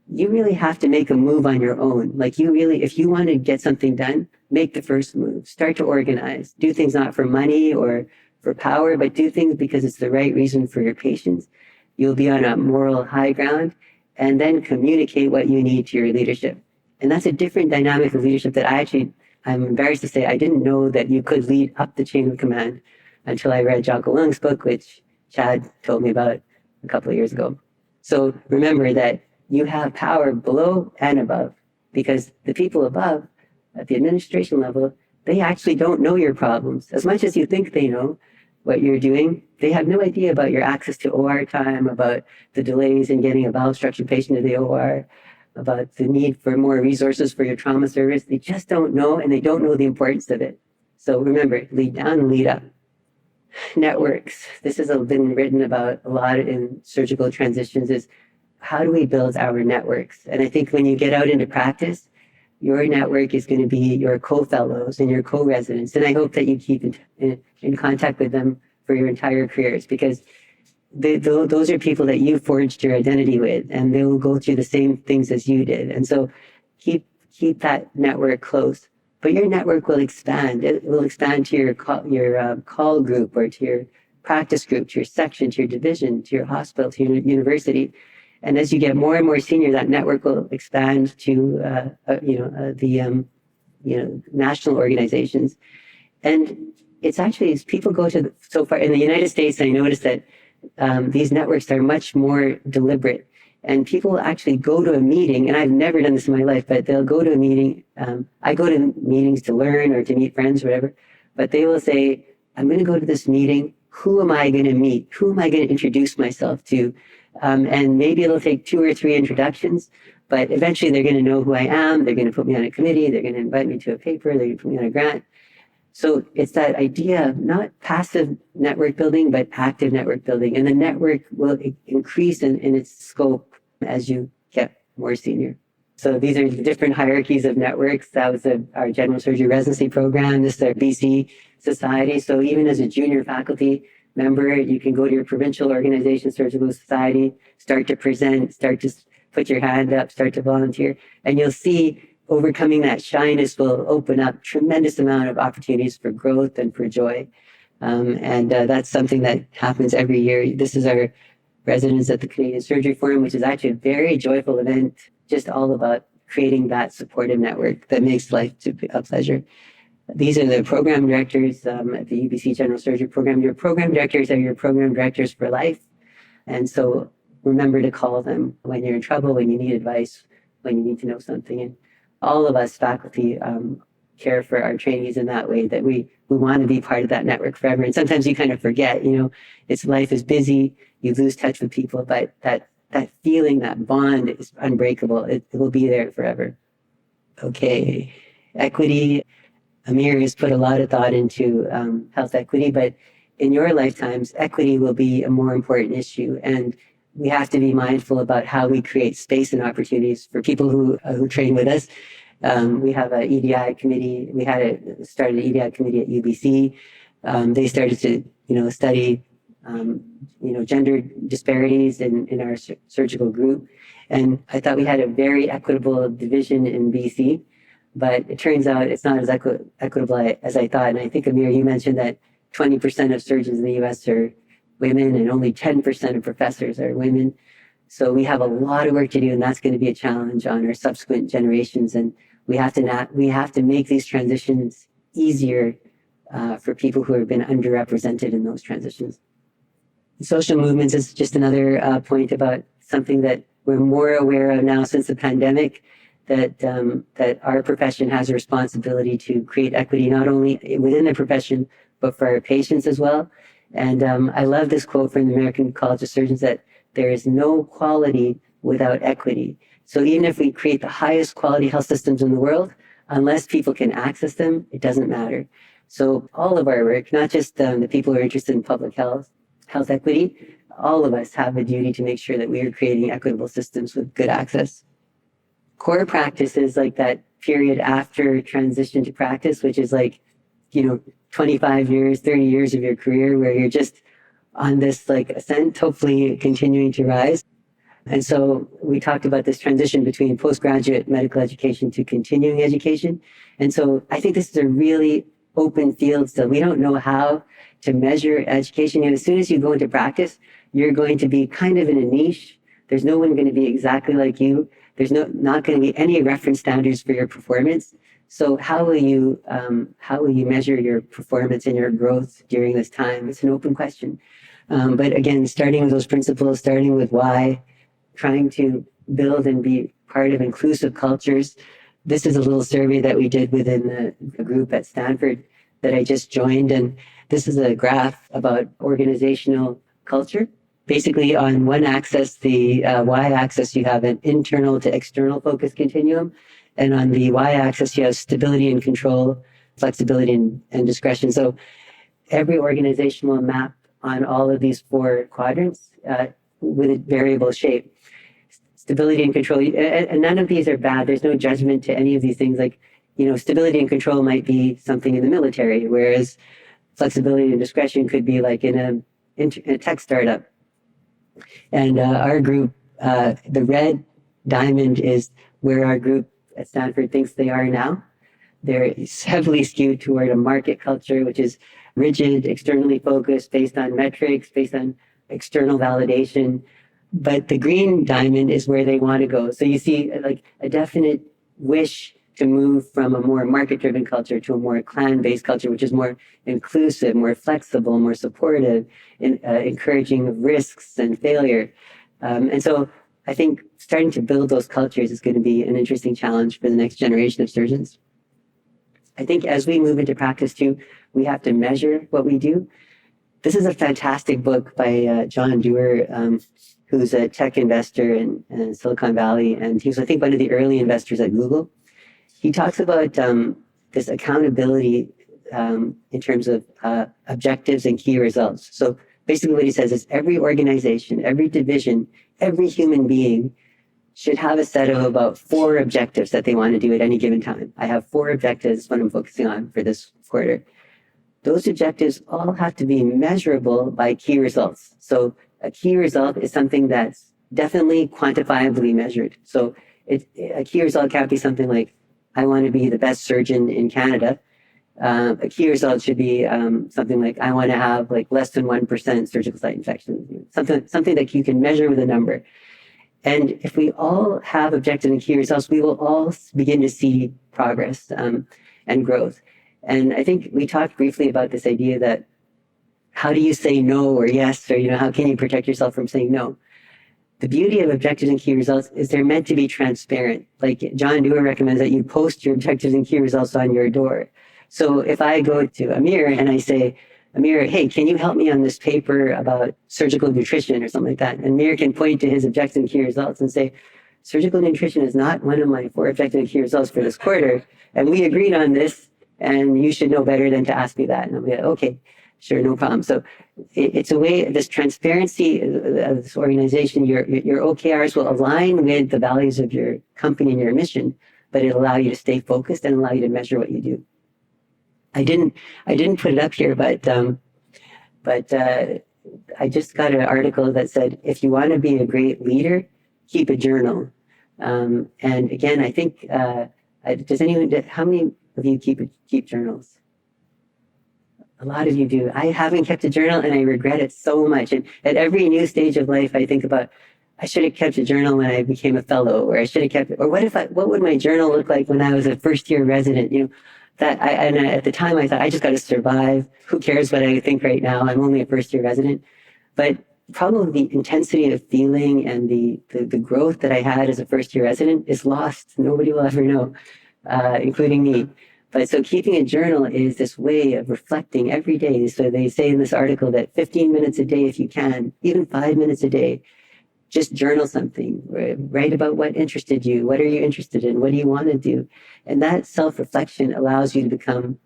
you really have to make a move on your own. Like, if you want to get something done, make the first move. Start to organize. Do things not for money or for power, but do things because it's the right reason for your patients. You'll be on a moral high ground, and then communicate what you need to your leadership. And that's a different dynamic of leadership that I'm embarrassed to say, I didn't know that you could lead up the chain of command until I read Jocko Willink's book, which Chad told me about a couple of years ago. So remember that you have power below and above, because the people above at the administration level, they actually don't know your problems. As much as you think they know what you're doing, they have no idea about your access to OR time, about the delays in getting a bowel obstruction patient to the OR, about the need for more resources for your trauma service. They just don't know, and they don't know the importance of it. So remember, lead down and lead up. Networks. This has been written about a lot in surgical transitions, is how do we build our networks? And I think when you get out into practice, your network is going to be your co-fellows and your co-residents. And I hope that you keep in contact with them for your entire careers, because those are people that you forged your identity with, and they will go through the same things as you did. And so keep that network close. But your network will expand. It will expand to your call group, or to your practice group, to your section, to your division, to your hospital, to your university. And as you get more and more senior, that network will expand to the national organizations. And it's actually, as people go to so far in the United States, I noticed that these networks are much more deliberate. And people will actually go to a meeting, and I've never done this in my life, but they'll go to a meeting. I go to meetings to learn or to meet friends or whatever, but they will say, I'm going to go to this meeting. Who am I going to meet? Who am I going to introduce myself to? And maybe it'll take 2 or 3 introductions, but eventually they're going to know who I am. They're going to put me on a committee. They're going to invite me to a paper. They're going to put me on a grant. So it's that idea of not passive network building, but active network building. And the network will increase in its scope as you get more senior. So these are the different hierarchies of networks. That was our general surgery residency program. This is our BC society. So even as a junior faculty member, you can go to your provincial organization, surgical society, start to present, start to put your hand up, start to volunteer, and you'll see overcoming that shyness will open up tremendous amount of opportunities for growth and for joy. And that's something that happens every year. This is our residence at the Canadian Surgery Forum, which is actually a very joyful event, just all about creating that supportive network that makes life a pleasure. These are the program directors at the UBC General Surgery Program. Your program directors are your program directors for life. And so remember to call them when you're in trouble, when you need advice, when you need to know something. And all of us faculty care for our trainees in that way, that we want to be part of that network forever. And sometimes you kind of forget, life is busy, you lose touch with people, but that feeling, that bond is unbreakable. It will be there forever. Okay, equity. Amir has put a lot of thought into health equity, but in your lifetimes, equity will be a more important issue. And we have to be mindful about how we create space and opportunities for people who train with us. We have an EDI committee. We started an EDI committee at UBC. They started to, study, gender disparities in our surgical group. And I thought we had a very equitable division in BC, but it turns out it's not as equitable as I thought. And I think, Amir, you mentioned that 20% of surgeons in the US are women and only 10% of professors are women. So we have a lot of work to do, and that's going to be a challenge on our subsequent generations. And we have to make these transitions easier for people who have been underrepresented in those transitions. Social movements is just another point about something that we're more aware of now since the pandemic, that our profession has a responsibility to create equity, not only within the profession, but for our patients as well. And I love this quote from the American College of Surgeons, that there is no quality without equity. So even if we create the highest quality health systems in the world, unless people can access them, it doesn't matter. So all of our work, not just the people who are interested in public health equity, all of us have a duty to make sure that we are creating equitable systems with good access. Core practice is like that period after transition to practice, which is 25 years, 30 years of your career where you're just on this ascent, hopefully continuing to rise. And so we talked about this transition between postgraduate medical education to continuing education. And so I think this is a really open field still. We don't know how to measure education. And as soon as you go into practice, you're going to be kind of in a niche. There's no one going to be exactly like you. There's not going to be any reference standards for your performance. So how will you measure your performance and your growth during this time? It's an open question. But again, starting with those principles, starting with why, trying to build and be part of inclusive cultures. This is a little survey that we did within the group at Stanford that I just joined. And this is a graph about organizational culture. Basically, on one axis, the y-axis, you have an internal to external focus continuum. And on the y-axis, you have stability and control, flexibility and discretion. So every organizational map on all of these four quadrants with a variable shape. Stability and control, and none of these are bad. There's no judgment to any of these things. Stability and control might be something in the military, whereas flexibility and discretion could be in a tech startup. And our group, the red diamond is where our group at Stanford thinks they are now. They're heavily skewed toward a market culture, which is rigid, externally focused, based on metrics, based on external validation. But the green diamond is where they want to go. So you see a definite wish to move from a more market-driven culture to a more clan-based culture, which is more inclusive, more flexible, more supportive, encouraging of risks and failure. And so I think starting to build those cultures is going to be an interesting challenge for the next generation of surgeons. I think as we move into practice too, we have to measure what we do. This is a fantastic book by John Doerr, who's a tech investor in Silicon Valley. And he was, I think, one of the early investors at Google. He talks about this accountability in terms of objectives and key results. So basically what he says is every organization, every division, every human being should have a set of about 4 objectives that they want to do at any given time. I have 4 objectives, what I'm focusing on for this quarter. Those objectives all have to be measurable by key results. So a key result is something that's definitely quantifiably measured. So a key result can't be something like, I want to be the best surgeon in Canada. A key result should be something like, I want to have less than 1% surgical site infections. Something that you can measure with a number. And if we all have objective and key results, we will all begin to see progress and growth. And I think we talked briefly about this idea that how do you say no or yes, or how can you protect yourself from saying no? The beauty of objectives and key results is they're meant to be transparent. John Doerr recommends that you post your objectives and key results on your door. So if I go to Amir and I say, Amir, hey, can you help me on this paper about surgical nutrition or something like that? And Amir can point to his objectives and key results and say, surgical nutrition is not one of my 4 objectives and key results for this quarter. And we agreed on this, and you should know better than to ask me that. And I'll be like, okay. Sure, no problem. So it's a way, this transparency of this organization, your OKRs will align with the values of your company and your mission, but it'll allow you to stay focused and allow you to measure what you do. I didn't put it up here, but I just got an article that said, if you want to be a great leader, keep a journal. And again, I think, how many of you keep journals? A lot of you do. I haven't kept a journal and I regret it so much. And at every new stage of life, I think about, I should have kept a journal when I became a fellow, or I should have kept it, or what would my journal look like when I was a first year resident? At the time I thought, I just got to survive. Who cares what I think right now? I'm only a first year resident. But probably the intensity of feeling and the growth that I had as a first year resident is lost. Nobody will ever know, including me. But so keeping a journal is this way of reflecting every day. So they say in this article that 15 minutes a day, if you can, even 5 minutes a day, just journal something, write about what interested you. What are you interested in? What do you want to do? And that self-reflection allows you to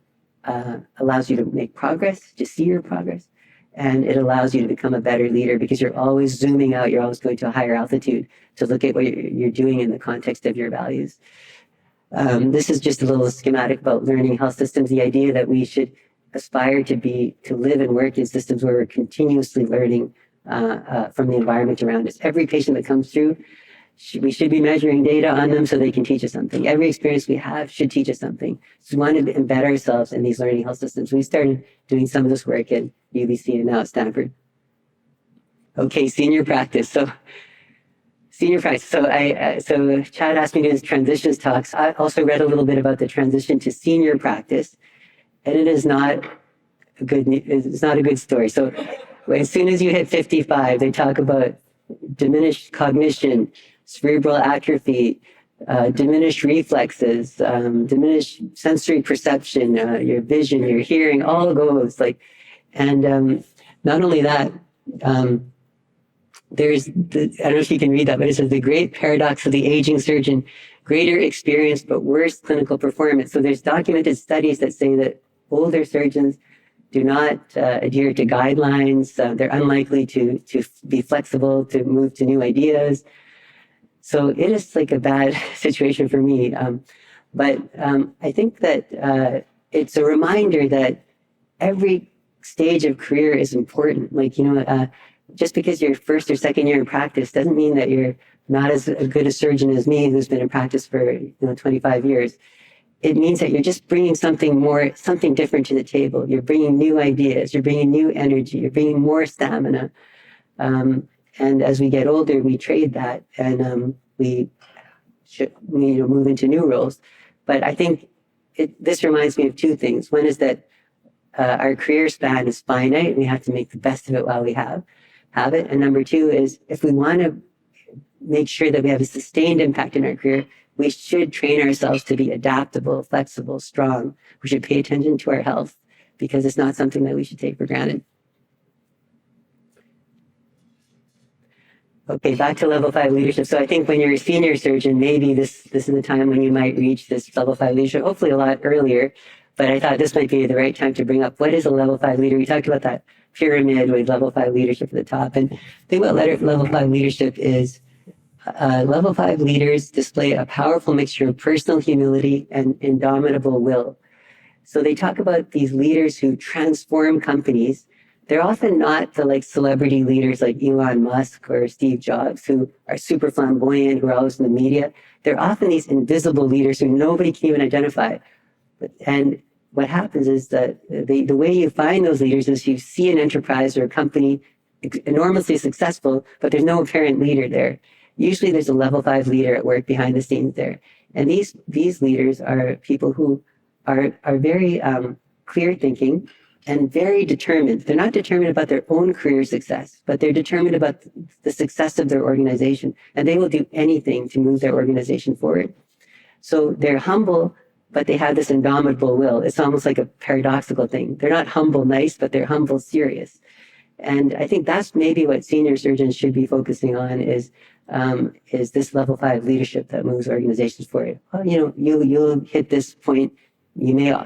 make progress, to see your progress. And it allows you to become a better leader because you're always zooming out. You're always going to a higher altitude to look at what you're doing in the context of your values. This is just a little schematic about learning health systems. The idea that we should aspire to live and work in systems where we're continuously learning from the environment around us. Every patient that comes through, we should be measuring data on them so they can teach us something. Every experience we have should teach us something. So we want to embed ourselves in these learning health systems. We started doing some of this work at UBC and now at Stanford. Okay, senior practice. So Chad asked me to do this transitions talks. I also read a little bit about the transition to senior practice, and it is not a good story. So as soon as you hit 55, they talk about diminished cognition, cerebral atrophy, diminished reflexes, diminished sensory perception, your vision, your hearing, all goes and not only that, there's I don't know if you can read that, but it says the great paradox of the aging surgeon, greater experience, but worse clinical performance. So there's documented studies that say that older surgeons do not adhere to guidelines. They're unlikely to be flexible, to move to new ideas. So it is like a bad situation for me. But I think that it's a reminder that every stage of career is important. Just because you're first or second year in practice doesn't mean that you're not as good a surgeon as me, who's been in practice for 25 years. It means that you're just bringing something different to the table. You're bringing new ideas. You're bringing new energy. You're bringing more stamina. And as we get older, we trade that, and we should move into new roles. But I think this reminds me of two things. One is that our career span is finite. We have to make the best of it while we have it. And number two is, if we want to make sure that we have a sustained impact in our career, we should train ourselves to be adaptable, flexible, strong. We should pay attention to our health because it's not something that we should take for granted. Okay, back to level 5 leadership. So I think when you're a senior surgeon, maybe this is the time when you might reach this level 5 leadership, hopefully a lot earlier. But I thought this might be the right time to bring up, what is a level 5 leader? We talked about that pyramid with level 5 leadership at the top. And the thing about level 5 leadership is level 5 leaders display a powerful mixture of personal humility and indomitable will. So they talk about these leaders who transform companies. They're often not the celebrity leaders like Elon Musk or Steve Jobs, who are super flamboyant, who are always in the media. They're often these invisible leaders who nobody can even identify. And what happens is that the way you find those leaders is you see an enterprise or a company enormously successful, but there's no apparent leader there. Usually there's a level 5 leader at work behind the scenes there. And these leaders are people who are very clear thinking and very determined. They're not determined about their own career success, but they're determined about the success of their organization. And they will do anything to move their organization forward. So they're humble, but they have this indomitable will. It's almost like a paradoxical thing. They're not humble nice, but they're humble serious. And I think that's maybe what senior surgeons should be focusing on is this level 5 leadership that moves organizations forward. Well, you'll hit this point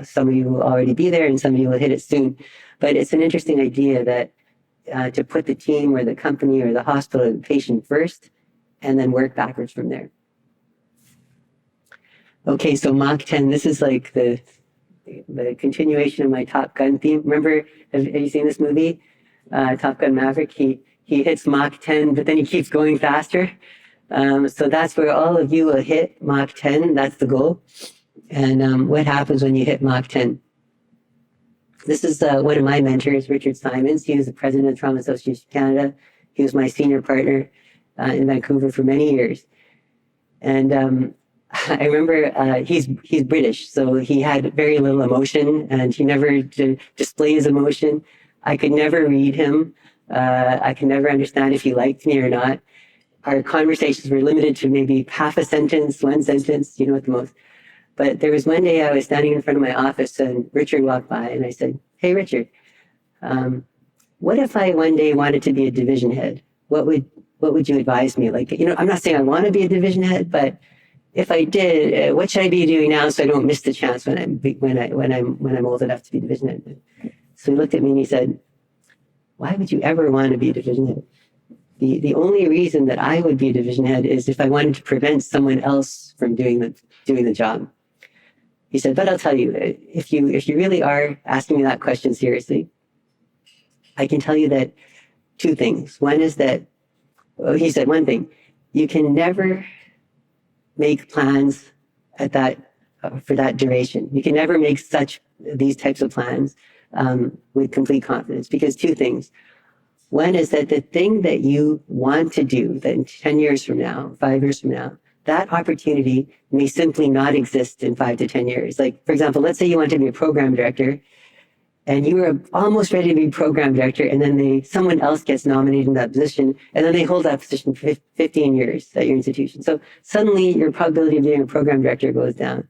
Some of you will already be there and some of you will hit it soon. But it's an interesting idea that to put the team or the company or the hospital or the patient first and then work backwards from there. Okay, so Mach 10, this is like the continuation of my Top Gun theme. Remember, have you seen this movie? Top Gun Maverick, he hits Mach 10, but then he keeps going faster. So that's where all of you will hit Mach 10. That's the goal. And what happens when you hit Mach 10? This is one of my mentors, Richard Simons. He was the president of Trauma Association Canada. He was my senior partner in Vancouver for many years. And I remember he's British, so he had very little emotion, and he never displays emotion. I could never read him. I could never understand if he liked me or not. Our conversations were limited to maybe half a sentence, one sentence, at the most. But there was one day I was standing in front of my office and Richard walked by and I said, "Hey, Richard, what if I one day wanted to be a division head? What would you advise me? I'm not saying I want to be a division head, but if I did, what should I be doing now so I don't miss the chance when I'm old enough to be division head?" So he looked at me and he said, "Why would you ever want to be a division head? The only reason that I would be a division head is if I wanted to prevent someone else from doing the job." He said, "But I'll tell you, if you really are asking me that question seriously, I can tell you that two things. One is that," he said one thing, "you can never make plans at for that duration. You can never make these types of plans with complete confidence, because two things. One is that the thing that you want to do, that in 10 years from now, 5 years from now, that opportunity may simply not exist in 5 to 10 years. Like, for example, let's say you want to be a program director and you were almost ready to be program director, and then someone else gets nominated in that position, and then they hold that position for 15 years at your institution. So suddenly your probability of being a program director goes down."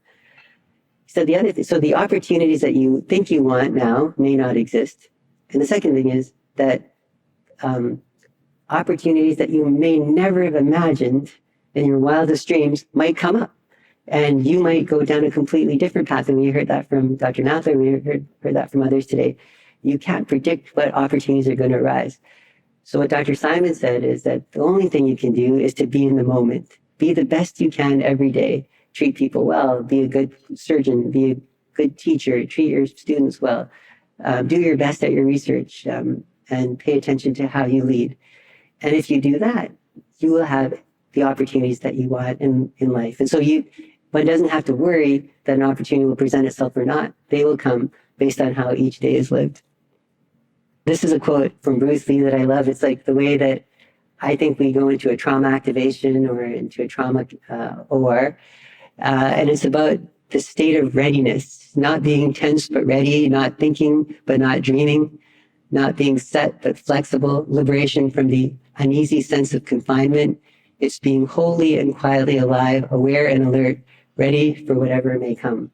So the opportunities that you think you want now may not exist. And the second thing is that opportunities that you may never have imagined in your wildest dreams might come up, and you might go down a completely different path. And we heard that from Dr. Nathler, we heard that from others today. You can't predict what opportunities are going to arise. So what Dr. Simon said is that the only thing you can do is to be in the moment. Be the best you can every day. Treat people well. Be a good surgeon. Be a good teacher. Treat your students well. Do your best at your research, and pay attention to how you lead. And if you do that, you will have the opportunities that you want in life. And so one doesn't have to worry that an opportunity will present itself or not. They will come based on how each day is lived. This is a quote from Bruce Lee that I love. It's like the way that I think we go into a trauma activation or into a trauma OR. And it's about the state of readiness, not being tense but ready, not thinking but not dreaming, not being set but flexible, liberation from the uneasy sense of confinement. It's being wholly and quietly alive, aware and alert, ready for whatever may come.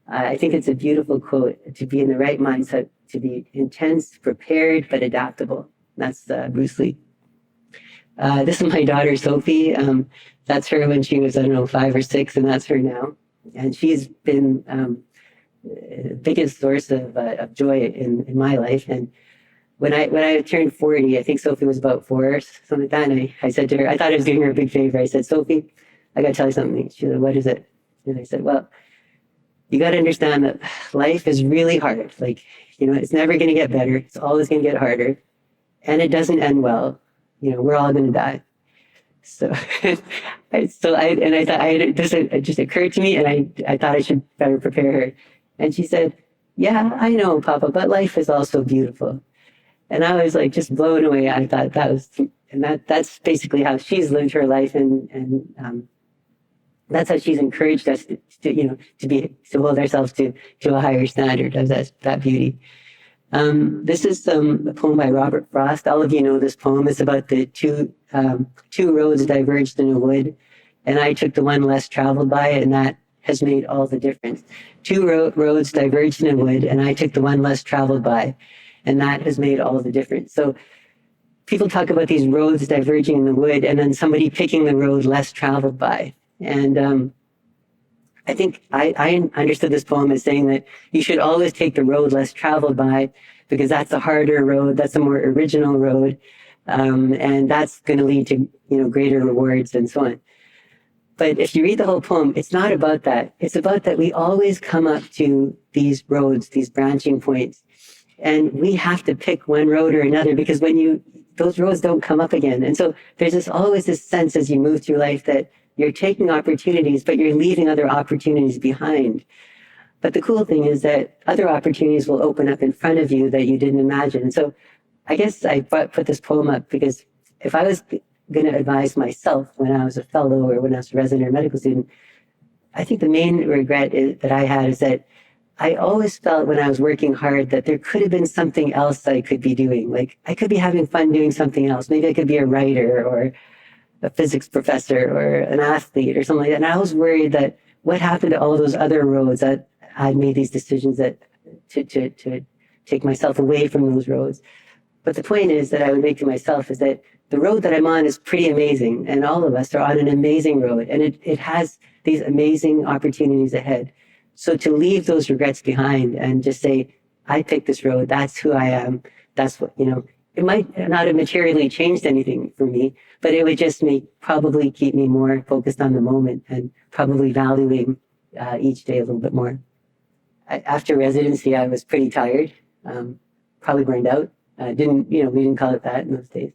I think it's a beautiful quote, to be in the right mindset, to be intense, prepared, but adaptable. That's Bruce Lee. This is my daughter, Sophie. That's her when she was, 5 or 6, and that's her now. And she's been the biggest source of joy in my life. And when I turned 40, I think Sophie was about 4 or something like that, and I said to her, I thought I was doing her a big favor. I said, "Sophie, I got to tell you something." She said, "What is it?" And I said, "Well, you got to understand that life is really hard. It's never going to get better. It's always going to get harder. And it doesn't end well. We're all going to die." So, I thought it just occurred to me, and I thought I should better prepare her. And she said, "Yeah, I know, Papa, but life is also beautiful." And I was just blown away. I thought that's basically how she's lived her life, and that's how she's encouraged us to hold ourselves to a higher standard of that beauty. This is a poem by Robert Frost. All of you know this poem. It's about the two roads diverged in a wood, and I took the one less traveled by, and that has made all the difference. Two roads diverged in a wood, and I took the one less traveled by, and that has made all the difference. So people talk about these roads diverging in the wood, and then somebody picking the road less traveled by. And I think I understood this poem as saying that you should always take the road less traveled by, because that's a harder road, that's a more original road, and that's going to lead to greater rewards and so on. But if you read the whole poem, it's not about that. It's about that we always come up to these roads, these branching points, and we have to pick one road or another, because those roads don't come up again. And so there's always this sense as you move through life that you're taking opportunities, but you're leaving other opportunities behind. But the cool thing is that other opportunities will open up in front of you that you didn't imagine. And so I guess I put this poem up because if I was going to advise myself when I was a fellow or when I was a resident or medical student, I think the main regret that I had is that I always felt when I was working hard that there could have been something else I could be doing. Like I could be having fun doing something else. Maybe I could be a writer or a physics professor or an athlete or something like that. And I was worried that what happened to all those other roads that I'd made these decisions that to take myself away from those roads. But the point is that I would make to myself is that the road that I'm on is pretty amazing, and all of us are on an amazing road, and it has these amazing opportunities ahead. So to leave those regrets behind and just say, I picked this road, that's who I am, that's what, it might not have materially changed anything for me, but it would just probably keep me more focused on the moment and probably valuing each day a little bit more. After residency, I was pretty tired, probably burned out. We didn't call it that in those days.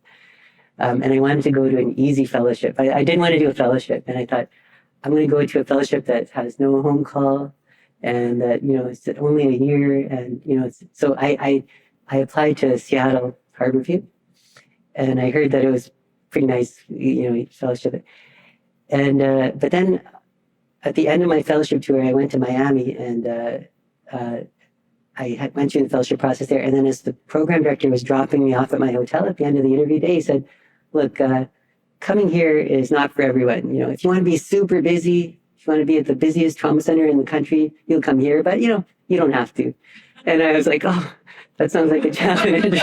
And I wanted to go to an easy fellowship. I didn't want to do a fellowship, and I thought, I'm going to go to a fellowship that has no home call, and that, it's only a year, and, so I applied to Seattle Harborview, and I heard that it was pretty nice, fellowship. And, but then at the end of my fellowship tour, I went to Miami, and I went through the fellowship process there. And then as the program director was dropping me off at my hotel at the end of the interview day, he said, look, coming here is not for everyone. If you want to be super busy, if you want to be at the busiest trauma center in the country, you'll come here, but you don't have to. And I was like, oh, that sounds like a challenge.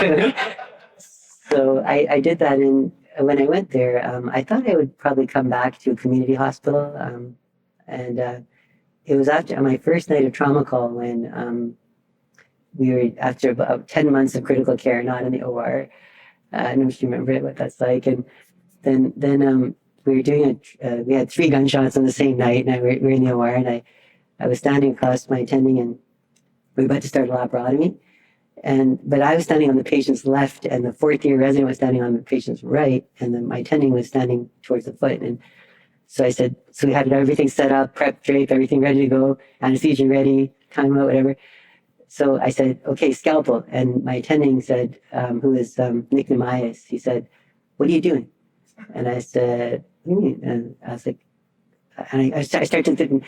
So I did that. And when I went there, I thought I would probably come back to a community hospital. And it was after my first night of trauma call when we were after about 10 months of critical care, not in the OR. I don't know if you remember what that's like. And then we were doing we had 3 gunshots on the same night, and we were in the OR, and I was standing across my attending, and we were about to start a laparotomy. But I was standing on the patient's left, and the 4th-year resident was standing on the patient's right, and then my attending was standing towards the foot. And so I said, so we had everything set up, prep, drape, everything ready to go, anesthesia ready, timeout, whatever. So I said, okay, scalpel. And my attending said, who is Nick Namias, he said, what are you doing? And I said, what do you mean? And I was like, and I started to go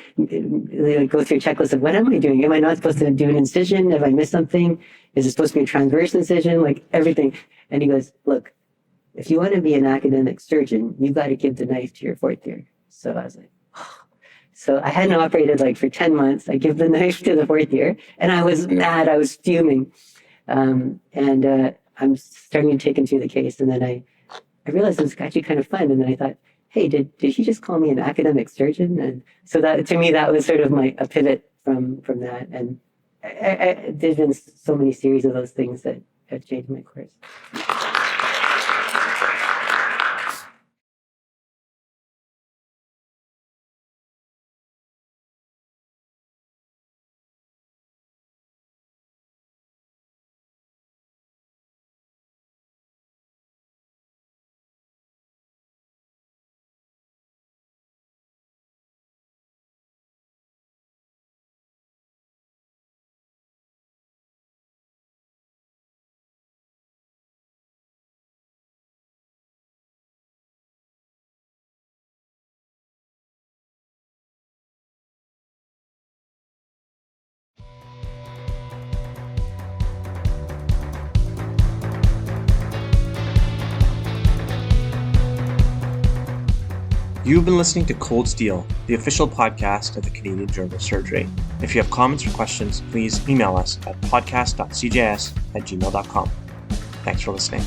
through a checklist of what am I doing? Am I not supposed to do an incision? Have I missed something? Is it supposed to be a transverse incision? Like everything. And he goes, look, if you want to be an academic surgeon, you've got to give the knife to your 4th year. So I was like, oh. So I hadn't operated for 10 months. I give the knife to the 4th year, and I was mad. I was fuming. And I'm starting to take him through the case. And then I realized it was actually kind of fun. And then I thought, hey, did he just call me an academic surgeon? And so that, to me, that was sort of a pivot from that. And there's been so many series of those things that have changed my course. You've been listening to Cold Steel, the official podcast of the Canadian Journal of Surgery. If you have comments or questions, please email us at podcast.cjs@gmail.com. Thanks for listening.